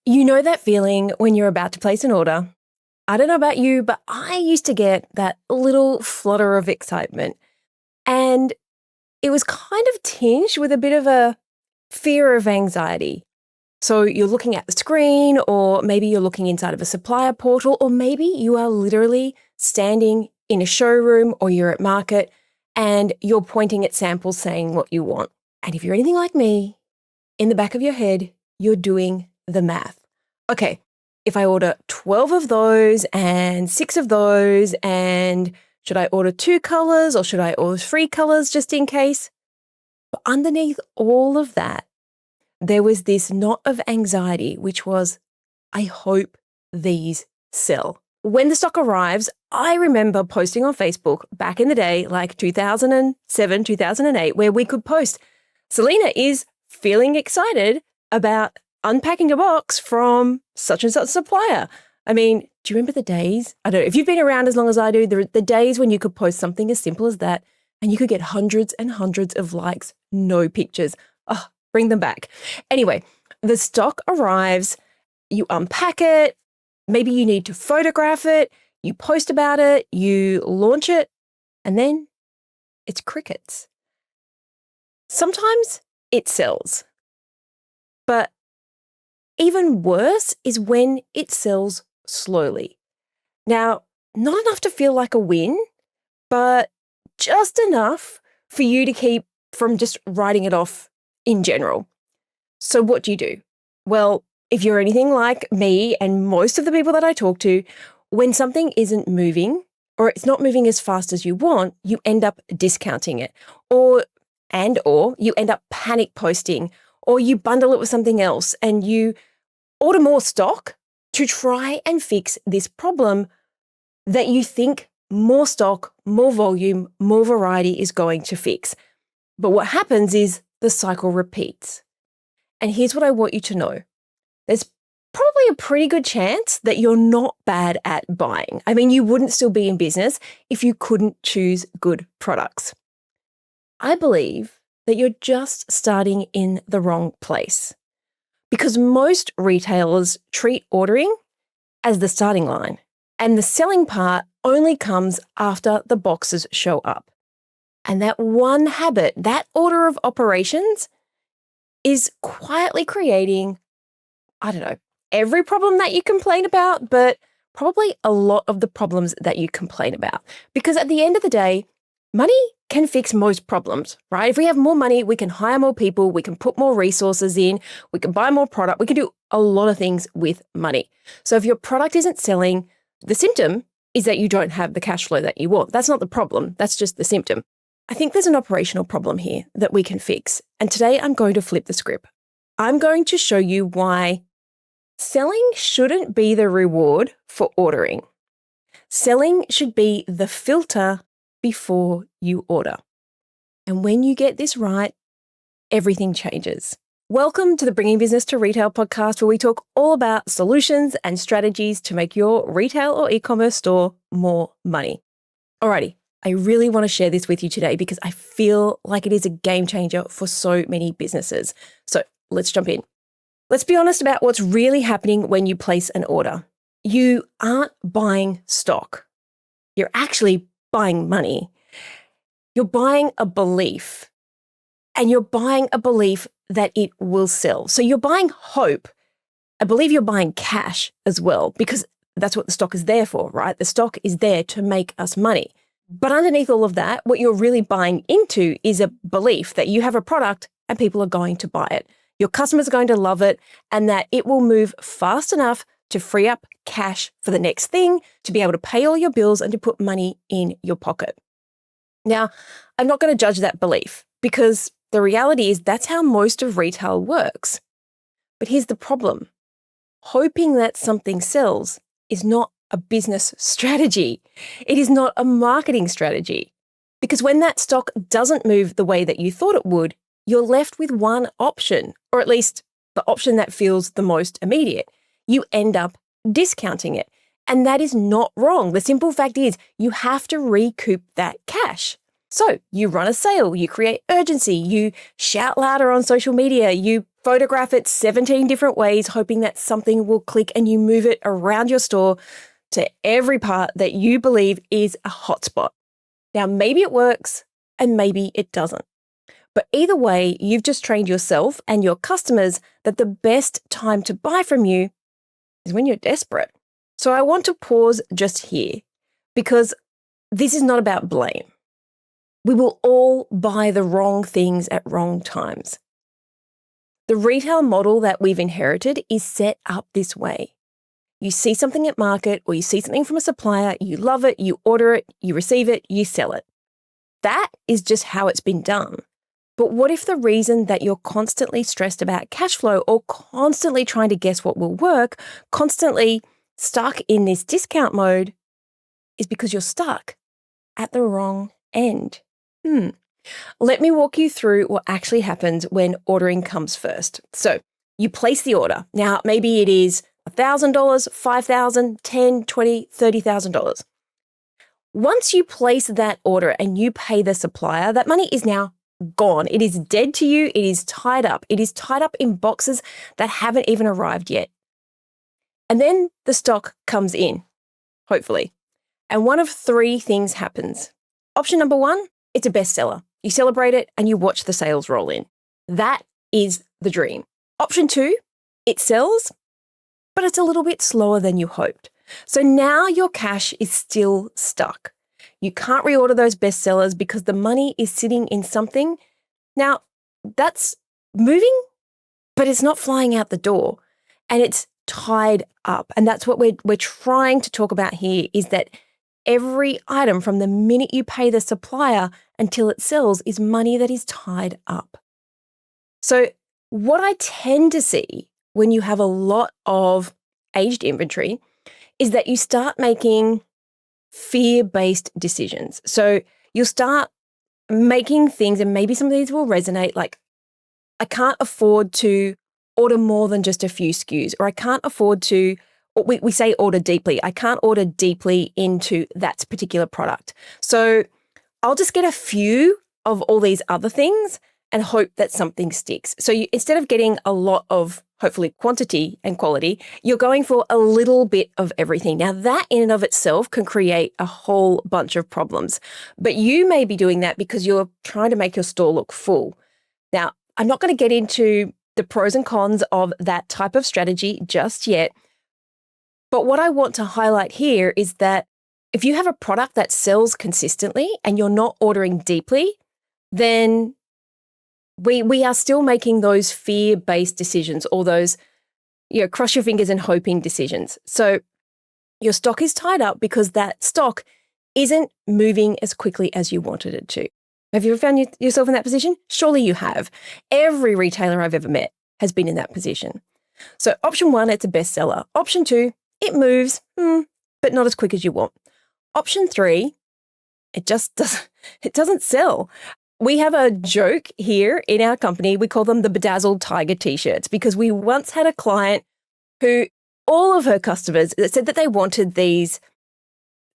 You know that feeling when you're about to place an order? I don't know about you, but I used to get that little flutter of excitement. And it was kind of tinged with a bit of a fear of anxiety. So you're looking at the screen, or maybe you're looking inside of a supplier portal, or maybe you are literally standing in a showroom or you're at market and you're pointing at samples saying what you want. And if you're anything like me, in the back of your head, you're doing the math. Okay, if I order 12 of those and 6 of those, and should I order 2 colors or should I order 3 colors just in case? But underneath all of that, there was this knot of anxiety, which was, I hope these sell. When the stock arrives, I remember posting on Facebook back in the day, like 2007, 2008, where we could post, Selena is feeling excited about unpacking a box from such and such supplier. I mean, do you remember the days? I don't know. If you've been around as long as I do, the days when you could post something as simple as that and you could get hundreds and hundreds of likes, no pictures. Oh, bring them back. Anyway, the stock arrives, you unpack it, maybe you need to photograph it, you post about it, you launch it, and then it's crickets. Sometimes it sells, but even worse is when it sells slowly. Now, not enough to feel like a win, but just enough for you to keep from just writing it off in general. So what do? Well, if you're anything like me and most of the people that I talk to, when something isn't moving or it's not moving as fast as you want, you end up discounting it or you end up panic posting, or you bundle it with something else and you order more stock to try and fix this problem that you think more stock, more volume, more variety is going to fix. But what happens is the cycle repeats. And here's what I want you to know. There's probably a pretty good chance that you're not bad at buying. I mean, you wouldn't still be in business if you couldn't choose good products. I believe that you're just starting in the wrong place, because most retailers treat ordering as the starting line, and the selling part only comes after the boxes show up. And that one habit, that order of operations, is quietly creating, I don't know, every problem that you complain about, but probably a lot of the problems that you complain about. Because at the end of the day, money can fix most problems, right? If we have more money, we can hire more people, we can put more resources in, we can buy more product, we can do a lot of things with money. So if your product isn't selling, the symptom is that you don't have the cash flow that you want. That's not the problem, that's just the symptom. I think there's an operational problem here that we can fix. And today I'm going to flip the script. I'm going to show you why selling shouldn't be the reward for ordering. Selling should be the filter before you order. And when you get this right, everything changes. Welcome to the Bringing Business to Retail podcast, where we talk all about solutions and strategies to make your retail or e-commerce store more money. Alrighty, I really want to share this with you today because I feel like it is a game changer for so many businesses. So let's jump in. Let's be honest about what's really happening when you place an order. You aren't buying stock. You're actually buying money. You're buying a belief, and you're buying a belief that it will sell. So you're buying hope. I believe you're buying cash as well, because that's what the stock is there for, right? The stock is there to make us money. But underneath all of that, what you're really buying into is a belief that you have a product and people are going to buy it. Your customers are going to love it, and that it will move fast enough to free up cash for the next thing, to be able to pay all your bills and to put money in your pocket. Now, I'm not going to judge that belief, because the reality is that's how most of retail works. But here's the problem. Hoping that something sells is not a business strategy. It is not a marketing strategy. Because when that stock doesn't move the way that you thought it would, you're left with one option, or at least the option that feels the most immediate. You end up discounting it. And that is not wrong. The simple fact is you have to recoup that cash. So you run a sale, you create urgency, you shout louder on social media, you photograph it 17 different ways, hoping that something will click and you move it around your store to every part that you believe is a hotspot. Now, maybe it works and maybe it doesn't. But either way, you've just trained yourself and your customers that the best time to buy from you is when you're desperate. So I want to pause just here because this is not about blame. We will all buy the wrong things at wrong times. The retail model that we've inherited is set up this way. You see something at market or you see something from a supplier, you love it, you order it, you receive it, you sell it. That is just how it's been done. But what if the reason that you're constantly stressed about cash flow or constantly trying to guess what will work, constantly stuck in this discount mode, is because you're stuck at the wrong end? Let me walk you through what actually happens when ordering comes first. So you place the order. Now, maybe it is $1,000, $5,000, $10,000, $20,000, $30,000. Once you place that order and you pay the supplier, that money is now gone. It is dead to you. It is tied up. It is tied up in boxes that haven't even arrived yet. And then the stock comes in, hopefully. And one of three things happens. Option number one, it's a bestseller. You celebrate it and you watch the sales roll in. That is the dream. Option two, it sells, but it's a little bit slower than you hoped. So now your cash is still stuck. You can't reorder those bestsellers because the money is sitting in something. Now, that's moving, but it's not flying out the door and it's tied up. And that's what we're trying to talk about here is that every item from the minute you pay the supplier until it sells is money that is tied up. So what I tend to see when you have a lot of aged inventory is that you start making fear-based decisions. So you'll start making things, and maybe some of these will resonate, like, I can't afford to order more than just a few SKUs, or I can't afford to, or we say order deeply. I can't order deeply into that particular product. So I'll just get a few of all these other things and hope that something sticks. So instead of getting a lot of, hopefully, quantity and quality, you're going for a little bit of everything. Now, that in and of itself can create a whole bunch of problems. But you may be doing that because you're trying to make your store look full. Now, I'm not going to get into the pros and cons of that type of strategy just yet. But what I want to highlight here is that if you have a product that sells consistently and you're not ordering deeply, then we are still making those fear-based decisions, or those, cross your fingers and hoping decisions. So your stock is tied up because that stock isn't moving as quickly as you wanted it to. Have you ever found yourself in that position? Surely you have. Every retailer I've ever met has been in that position. So option one, it's a bestseller. Option two, it moves, but not as quick as you want. Option three, it doesn't sell. We have a joke here in our company. We call them the bedazzled tiger t-shirts because we once had a client who, all of her customers said that they wanted these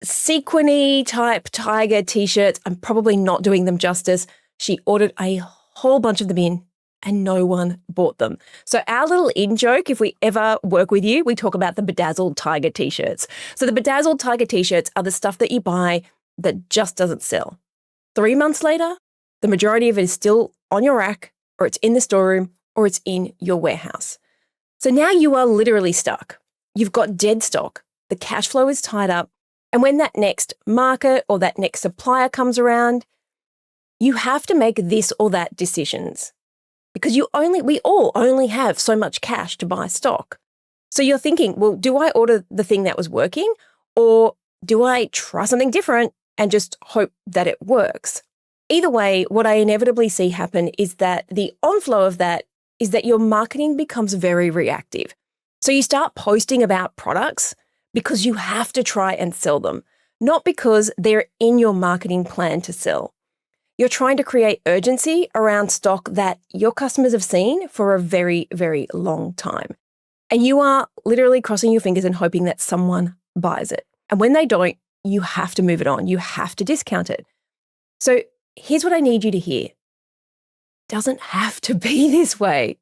sequiny type tiger t-shirts. I'm probably not doing them justice. She ordered a whole bunch of them in and no one bought them. So our little in joke, if we ever work with you, we talk about the bedazzled tiger t-shirts. So the bedazzled tiger t-shirts are the stuff that you buy that just doesn't sell. 3 months later, the majority of it is still on your rack, or it's in the storeroom, or it's in your warehouse. So now you are literally stuck. You've got dead stock. The cash flow is tied up. And when that next market or that next supplier comes around, you have to make this or that decisions because we all only have so much cash to buy stock. So you're thinking, well, do I order the thing that was working, or do I try something different and just hope that it works? Either way, what I inevitably see happen is that the onflow of that is that your marketing becomes very reactive. So you start posting about products because you have to try and sell them, not because they're in your marketing plan to sell. You're trying to create urgency around stock that your customers have seen for a very, very long time. And you are literally crossing your fingers and hoping that someone buys it. And when they don't, you have to move it on. You have to discount it. So here's what I need you to hear. It doesn't have to be this way.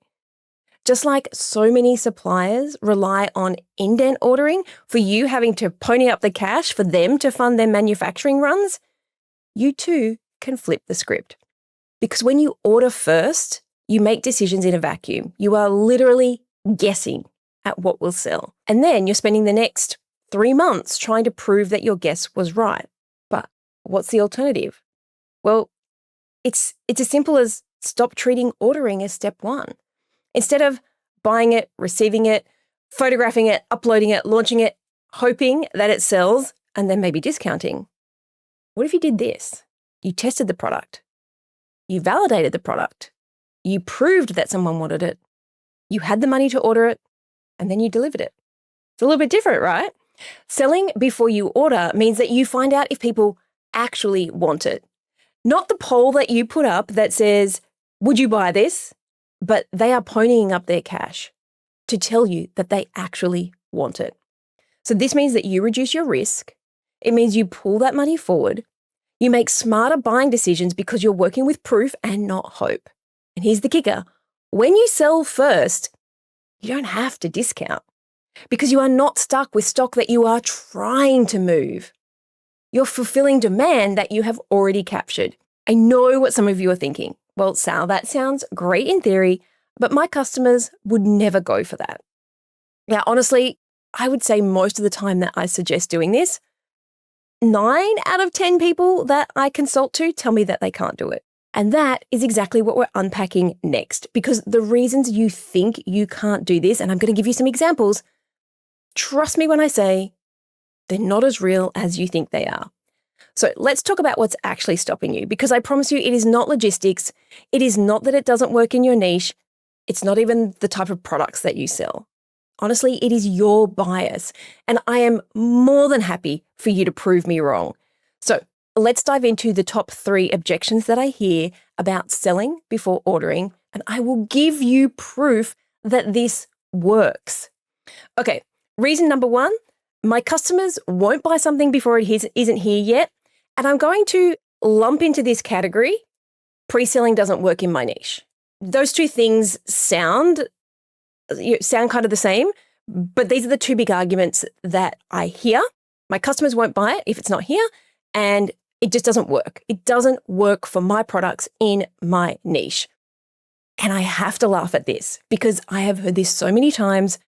Just like so many suppliers rely on indent ordering for you having to pony up the cash for them to fund their manufacturing runs, you too can flip the script. Because when you order first, you make decisions in a vacuum. You are literally guessing at what will sell. And then you're spending the next 3 months trying to prove that your guess was right. But what's the alternative? Well, it's as simple as stop treating ordering as step one. Instead of buying it, receiving it, photographing it, uploading it, launching it, hoping that it sells, and then maybe discounting, what if you did this? You tested the product. You validated the product. You proved that someone wanted it. You had the money to order it, and then you delivered it. It's a little bit different, right? Selling before you order means that you find out if people actually want it. Not the poll that you put up that says, would you buy this? But they are ponying up their cash to tell you that they actually want it. So this means that you reduce your risk. It means you pull that money forward. You make smarter buying decisions because you're working with proof and not hope. And here's the kicker. When you sell first, you don't have to discount because you are not stuck with stock that you are trying to move. You're fulfilling demand that you have already captured. I know what some of you are thinking. Well, Sal, that sounds great in theory, but my customers would never go for that. Now, honestly, I would say most of the time that I suggest doing this, 9 out of 10 people that I consult to tell me that they can't do it. And that is exactly what we're unpacking next, because the reasons you think you can't do this, and I'm going to give you some examples, trust me when I say they're not as real as you think they are. So let's talk about what's actually stopping you, because I promise you it is not logistics. It is not that it doesn't work in your niche. It's not even the type of products that you sell. Honestly, it is your bias, and I am more than happy for you to prove me wrong. So let's dive into the top 3 objections that I hear about selling before ordering, and I will give you proof that this works. Okay, reason number 1, my customers won't buy something before it isn't here yet, and I'm going to lump into this category, pre-selling doesn't work in my niche. Those two things sound kind of the same, but these are the 2 big arguments that I hear. My customers won't buy it if it's not here, and it just doesn't work. It doesn't work for my products in my niche. And I have to laugh at this because I have heard this so many times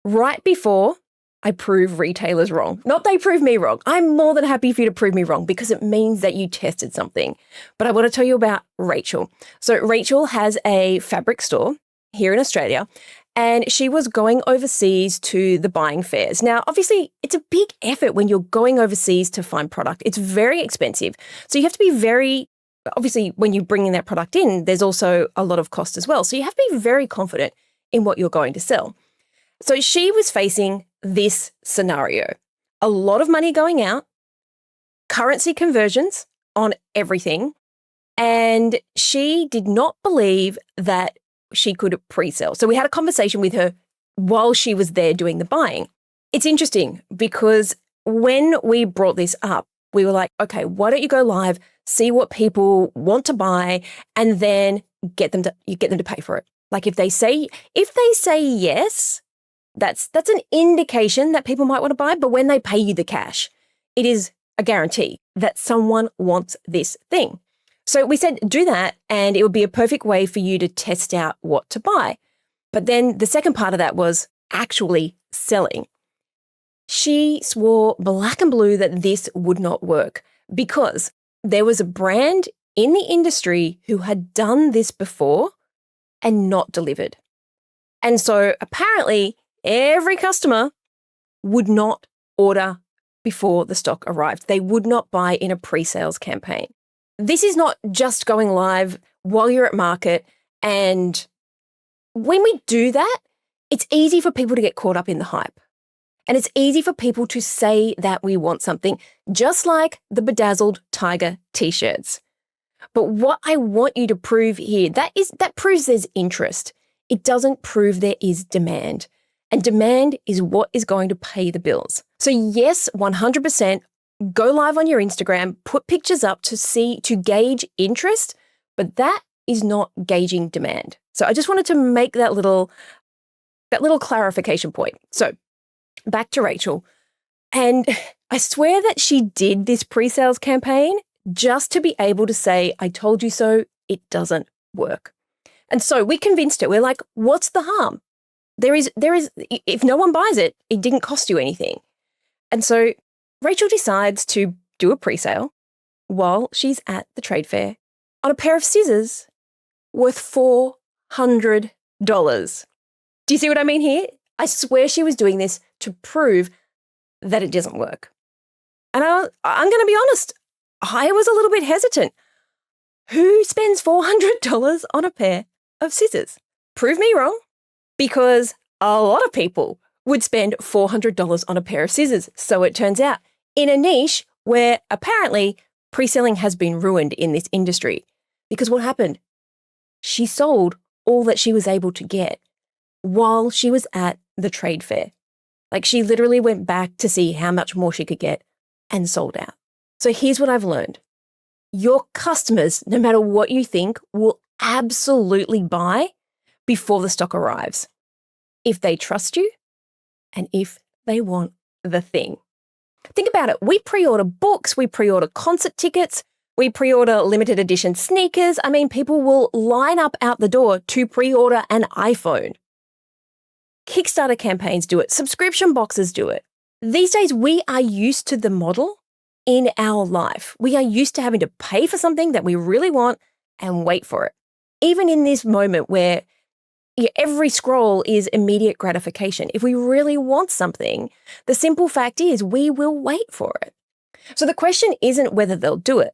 right before I prove retailers wrong. Not they prove me wrong. I'm more than happy for you to prove me wrong because it means that you tested something. But I want to tell you about Rachel. So Rachel has a fabric store here in Australia, and she was going overseas to the buying fairs. Now, obviously, it's a big effort when you're going overseas to find product. It's very expensive. So you have to be obviously, when you bring in that product in, there's also a lot of cost as well. So you have to be very confident in what you're going to sell. So she was facing this scenario. A lot of money going out, currency conversions on everything, and she did not believe that she could pre-sell. So we had a conversation with her while she was there doing the buying. It's interesting because when we brought this up, we were like, okay, why don't you go live, see what people want to buy, and then get them to pay for it. Like if they say yes, that's an indication that people might want to buy, but when they pay you the cash, it is a guarantee that someone wants this thing. So we said, do that, and it would be a perfect way for you to test out what to buy. But then the second part of that was actually selling. She swore black and blue that this would not work because there was a brand in the industry who had done this before and not delivered. And so apparently every customer would not order before the stock arrived. They would not buy in a pre-sales campaign. This is not just going live while you're at market. And when we do that, it's easy for people to get caught up in the hype. And it's easy for people to say that we want something, just like the Bedazzled Tiger t-shirts. But what I want you to prove here, that proves there's interest. It doesn't prove there is demand. And demand is what is going to pay the bills. So yes, 100%, go live on your Instagram, put pictures up to gauge interest, but that is not gauging demand. So I just wanted to make that little clarification point. So back to Rachel. And I swear that she did this pre-sales campaign just to be able to say, I told you so, it doesn't work. And so we convinced her. We're like, what's the harm? There is, if no one buys it, it didn't cost you anything. And so Rachel decides to do a pre-sale while she's at the trade fair on a pair of scissors worth $400. Do you see what I mean here? I swear she was doing this to prove that it doesn't work. And I'm going to be honest, I was a little bit hesitant. Who spends $400 on a pair of scissors? Prove me wrong, because a lot of people would spend $400 on a pair of scissors. So it turns out, in a niche where apparently pre-selling has been ruined in this industry. Because what happened? She sold all that she was able to get while she was at the trade fair. Like, she literally went back to see how much more she could get and sold out. So here's what I've learned. Your customers, no matter what you think, will absolutely buy before the stock arrives. If they trust you and if they want the thing. Think about it. We pre-order books, we pre-order concert tickets, we pre-order limited edition sneakers. I mean, people will line up out the door to pre-order an iPhone. Kickstarter campaigns do it. Subscription boxes do it. These days, we are used to the model in our life. We are used to having to pay for something that we really want and wait for it. Even in this moment where every scroll is immediate gratification. If we really want something, the simple fact is we will wait for it. So the question isn't whether they'll do it.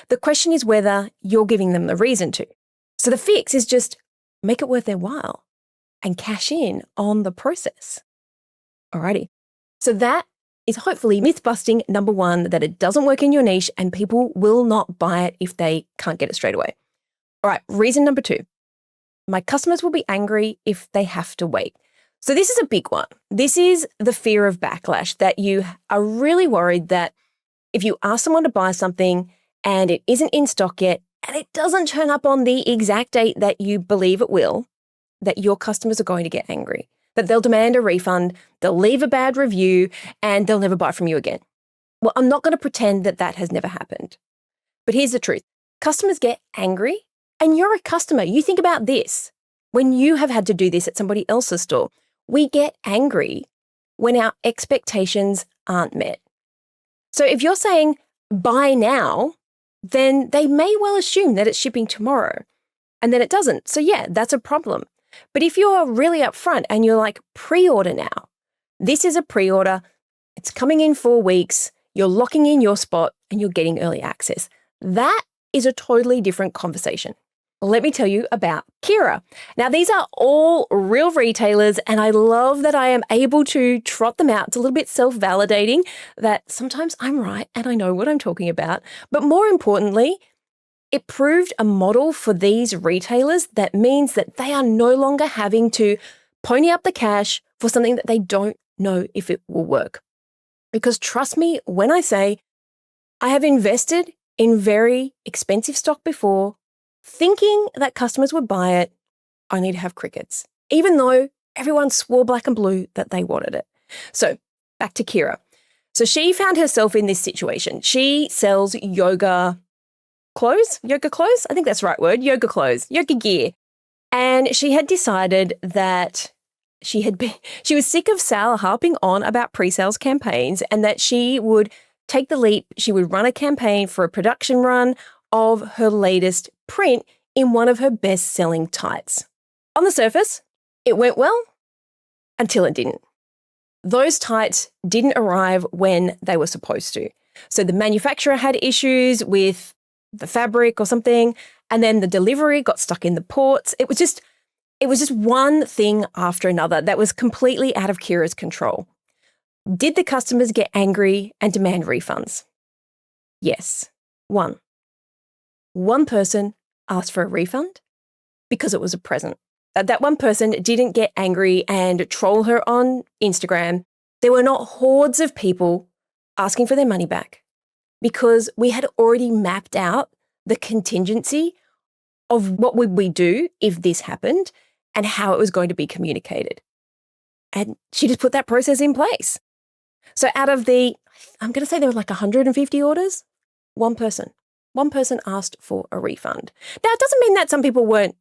The question is whether you're giving them the reason to. So the fix is just make it worth their while and cash in on the process. Alrighty. So that is hopefully myth busting number one, that it doesn't work in your niche and people will not buy it if they can't get it straight away. All right, reason number two. My customers will be angry if they have to wait. So this is a big one. This is the fear of backlash, that you are really worried that if you ask someone to buy something and it isn't in stock yet and it doesn't turn up on the exact date that you believe it will, that your customers are going to get angry, that they'll demand a refund, they'll leave a bad review, and they'll never buy from you again. Well, I'm not going to pretend that that has never happened. But here's the truth. Customers get angry. And you're a customer. You think about this. When you have had to do this at somebody else's store, we get angry when our expectations aren't met. So if you're saying buy now, then they may well assume that it's shipping tomorrow and then it doesn't. So yeah, that's a problem. But if you're really upfront and you're like, pre-order now, this is a pre-order, it's coming in 4 weeks, you're locking in your spot and you're getting early access. That is a totally different conversation. Let me tell you about Kira. Now, these are all real retailers, and I love that I am able to trot them out. It's a little bit self-validating that sometimes I'm right and I know what I'm talking about. But more importantly, it proved a model for these retailers that means that they are no longer having to pony up the cash for something that they don't know if it will work. Because trust me when I say I have invested in very expensive stock before, thinking that customers would buy it, only to have crickets, even though everyone swore black and blue that they wanted it. So back to Kira. So she found herself in this situation. She sells yoga clothes. I think that's the right word. Yoga clothes, yoga gear. And she had decided that she was sick of Sal harping on about pre-sales campaigns and that she would take the leap. She would run a campaign for a production run of her latest print in one of her best-selling tights. On the surface, it went well until it didn't. Those tights didn't arrive when they were supposed to. So the manufacturer had issues with the fabric or something, and then the delivery got stuck in the ports. It was just one thing after another that was completely out of Kira's control. Did the customers get angry and demand refunds? Yes. One person asked for a refund because it was a present. That one person didn't get angry and troll her on Instagram. There were not hordes of people asking for their money back because we had already mapped out the contingency of what would we do if this happened and how it was going to be communicated. And she just put that process in place. So out of I'm going to say there were like 150 orders, one person asked for a refund. Now, it doesn't mean that some people weren't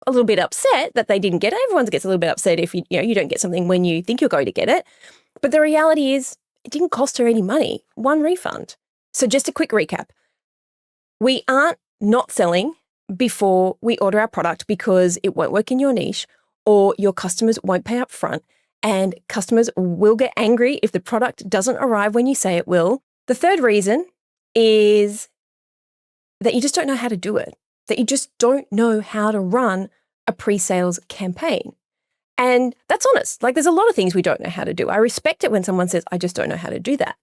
a little bit upset that they didn't get it. Everyone gets a little bit upset if you don't get something when you think you're going to get it. But the reality is it didn't cost her any money, one refund. So just a quick recap. We aren't not selling before we order our product because it won't work in your niche or your customers won't pay up front and customers will get angry if the product doesn't arrive when you say it will. The third reason is that you just don't know how to do it, that you just don't know how to run a pre-sales campaign. And that's honest. Like, there's a lot of things we don't know how to do. I respect it when someone says, I just don't know how to do that.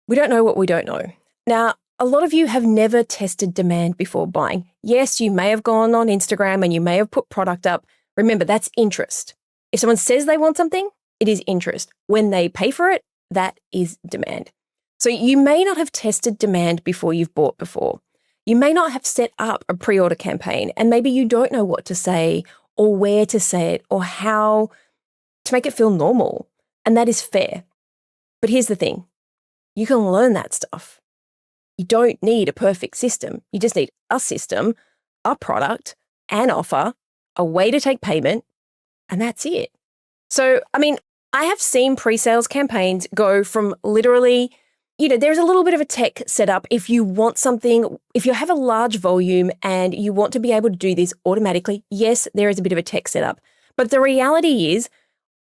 We don't know what we don't know. Now, a lot of you have never tested demand before buying. Yes, you may have gone on Instagram and you may have put product up. Remember, that's interest. If someone says they want something, it is interest. When they pay for it, that is demand. So you may not have tested demand before you've bought before. You may not have set up a pre-order campaign, and maybe you don't know what to say or where to say it or how to make it feel normal. And that is fair. But here's the thing. You can learn that stuff. You don't need a perfect system. You just need a system, a product, an offer, a way to take payment, and that's it. So, I have seen pre-sales campaigns go from literally, there's a little bit of a tech setup if you want something, if you have a large volume and you want to be able to do this automatically, yes, there is a bit of a tech setup. But the reality is,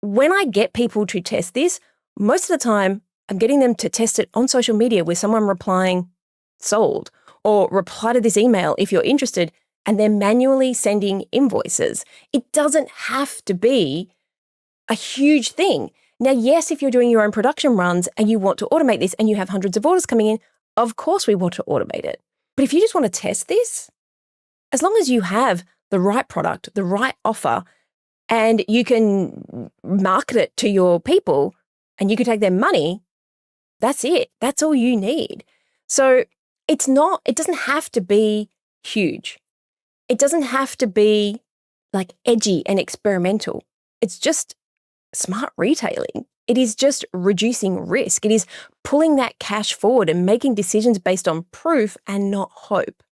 when I get people to test this, most of the time, I'm getting them to test it on social media with someone replying, sold, or reply to this email if you're interested, and they're manually sending invoices. It doesn't have to be a huge thing. Now, yes, if you're doing your own production runs and you want to automate this and you have hundreds of orders coming in, of course we want to automate it. But if you just want to test this, as long as you have the right product, the right offer, and you can market it to your people and you can take their money, that's it. That's all you need. So it doesn't have to be huge. It doesn't have to be like edgy and experimental. It's just smart retailing. It is just reducing risk. It is pulling that cash forward and making decisions based on proof and not hope.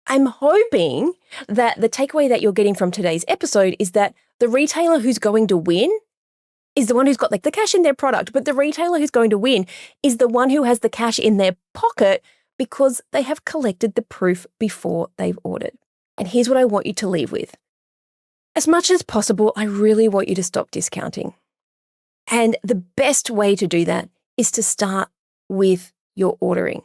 I'm hoping that the takeaway that you're getting from today's episode is that the retailer who's going to win is the one who's got like the cash in their product, but the retailer who's going to win is the one who has the cash in their pocket because they have collected the proof before they've ordered. And here's what I want you to leave with. As much as possible, I really want you to stop discounting. And the best way to do that is to start with your ordering.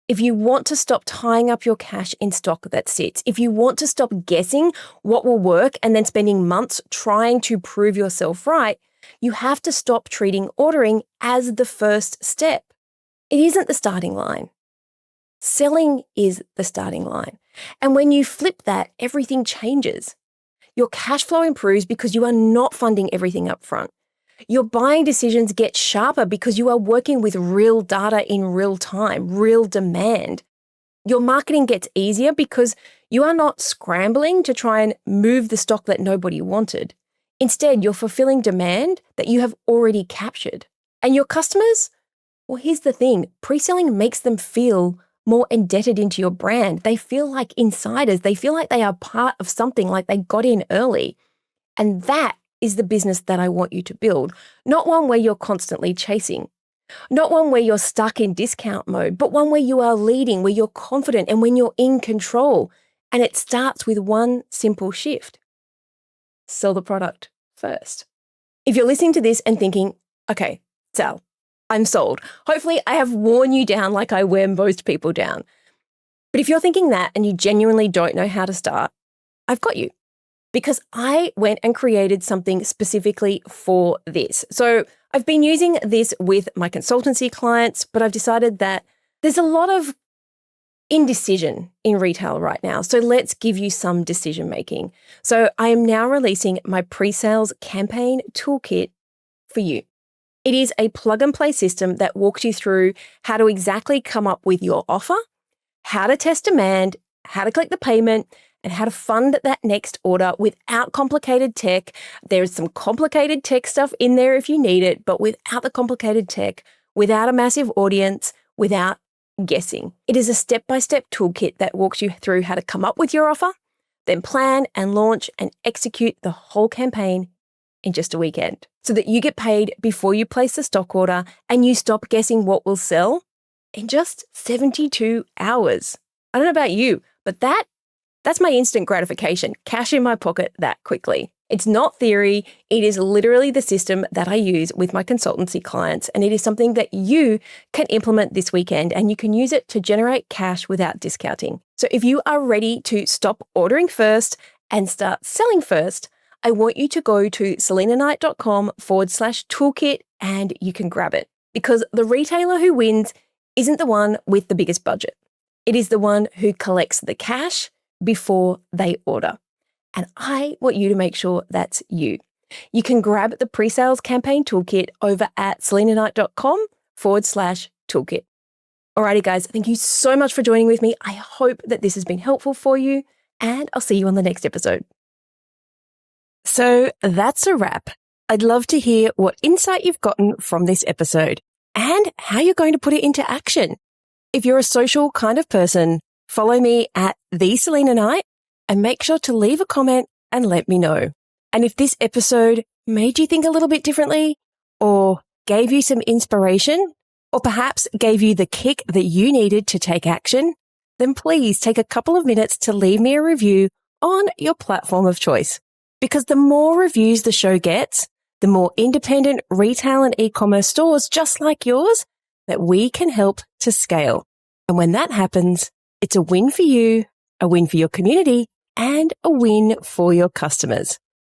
If you want to stop tying up your cash in stock that sits, if you want to stop guessing what will work and then spending months trying to prove yourself right, you have to stop treating ordering as the first step. It isn't the starting line. Selling is the starting line. And when you flip that, everything changes. Your cash flow improves because you are not funding everything up front. Your buying decisions get sharper because you are working with real data in real time, real demand. Your marketing gets easier because you are not scrambling to try and move the stock that nobody wanted. Instead, you're fulfilling demand that you have already captured. And your customers? Well, here's the thing. Pre-selling makes them feel more indebted into your brand. They feel like insiders. They feel like they are part of something, like they got in early. And that is the business that I want you to build, not one where you're constantly chasing, not one where you're stuck in discount mode, but one where you are leading, where you're confident and when you're in control. And it starts with one simple shift. Sell the product first. If you're listening to this and thinking, okay, Sal, I'm sold. Hopefully I have worn you down like I wear most people down. But if you're thinking that and you genuinely don't know how to start, I've got you. Because I went and created something specifically for this. So I've been using this with my consultancy clients, but I've decided that there's a lot of indecision in retail right now. So let's give you some decision making. So I am now releasing my pre-sales campaign toolkit for you. It is a plug and play system that walks you through how to exactly come up with your offer, how to test demand, how to collect the payment, and how to fund that next order without complicated tech. There's some complicated tech stuff in there if you need it, but without the complicated tech, without a massive audience, without guessing. It is a step-by-step toolkit that walks you through how to come up with your offer, then plan and launch and execute the whole campaign in just a weekend so that you get paid before you place the stock order and you stop guessing what will sell in just 72 hours. I don't know about you, but that's my instant gratification, cash in my pocket that quickly. It's not theory. It is literally the system that I use with my consultancy clients, and it is something that you can implement this weekend, and you can use it to generate cash without discounting. So if you are ready to stop ordering first and start selling first, I want you to go to selinaknight.com/toolkit and you can grab it, because the retailer who wins isn't the one with the biggest budget. It is the one who collects the cash before they order. And I want you to make sure that's you. You can grab the pre-sales campaign toolkit over at selinaknight.com/toolkit. Alrighty, guys, thank you so much for joining with me. I hope that this has been helpful for you, and I'll see you on the next episode. So that's a wrap. I'd love to hear what insight you've gotten from this episode and how you're going to put it into action. If you're a social kind of person, follow me at @TheSelinaKnight and make sure to leave a comment and let me know. And if this episode made you think a little bit differently, or gave you some inspiration, or perhaps gave you the kick that you needed to take action, then please take a couple of minutes to leave me a review on your platform of choice. Because the more reviews the show gets, the more independent retail and e-commerce stores just like yours that we can help to scale. And when that happens, it's a win for you, a win for your community, and a win for your customers.